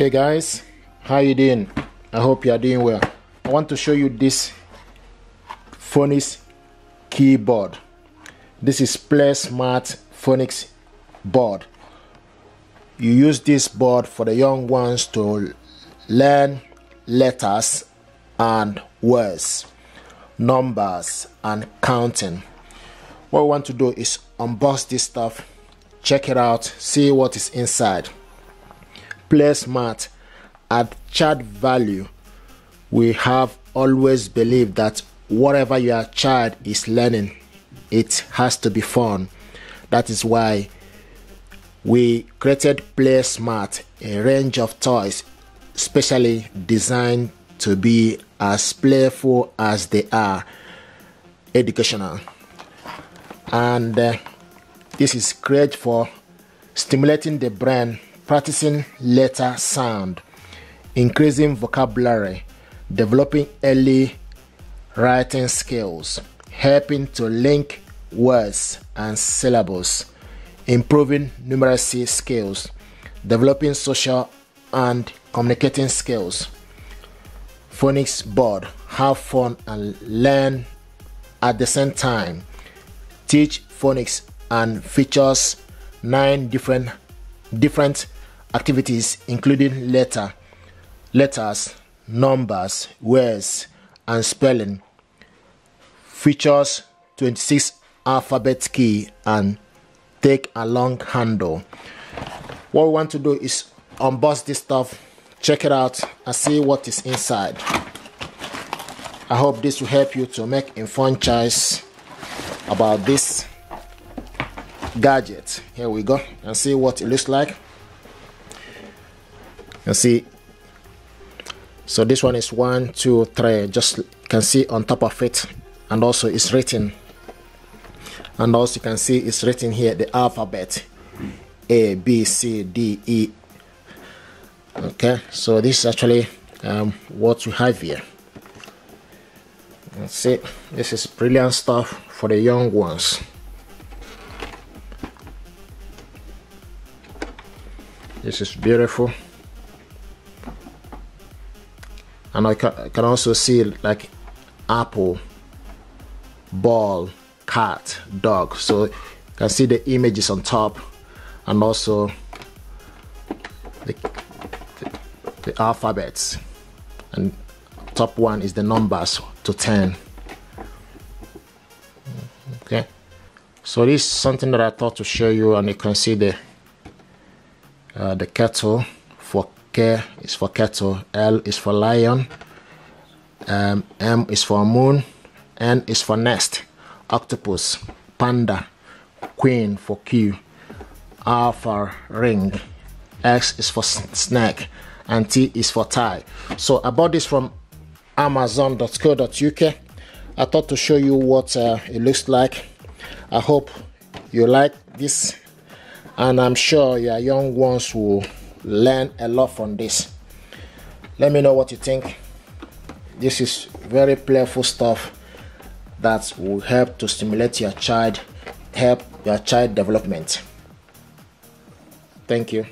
Hey guys, how you doing? I hope you are doing well. I want to show you this phonics keyboard. This is PlaySmart Phonics Board. You use this board for the young ones to learn letters and words, numbers and counting. What we want to do is unbox this stuff, check it out, see what is inside. PlaySmart at Child Value, we have always believed that whatever your child is learning, it has to be fun. That is why we created PlaySmart, a range of toys specially designed to be as playful as they are educational. And this is great for stimulating the brain, practicing letter sound, increasing vocabulary, developing early writing skills, helping to link words and syllables, improving numeracy skills, developing social and communicating skills. Phonics board, have fun and learn at the same time. Teach phonics and features 9 different activities including letters, numbers, words and spelling. Features 26 alphabet key and take a long handle. What we want to do is unbox this stuff, check it out and see what is inside. I hope this will help you to make informed choice about this gadget. Here we go and see what it looks like. You see, so this one is 1, 2, 3. Just can see on top of it, and also it's written, and also you can see it's written here the alphabet A, B, C, D, E. Okay, so this is actually what we have here. Let's see, this is brilliant stuff for the young ones. This is beautiful. And I can also see like apple, ball, cat, dog. So you can see the images on top, and also the alphabets, and top one is the numbers to 10. Okay, so this is something that I thought to show you, and you can see the kettle. For K is for kettle, L is for lion, M is for moon, N is for nest, octopus, panda, queen for Q, R for ring, X is for snake, and T is for tie. So I bought this from amazon.co.uk. I thought to show you what it looks like. I hope you like this, and I'm sure your young ones will learn a lot from this. Let me know what you think. This is very playful stuff that will help to stimulate your child, help your child development. Thank you.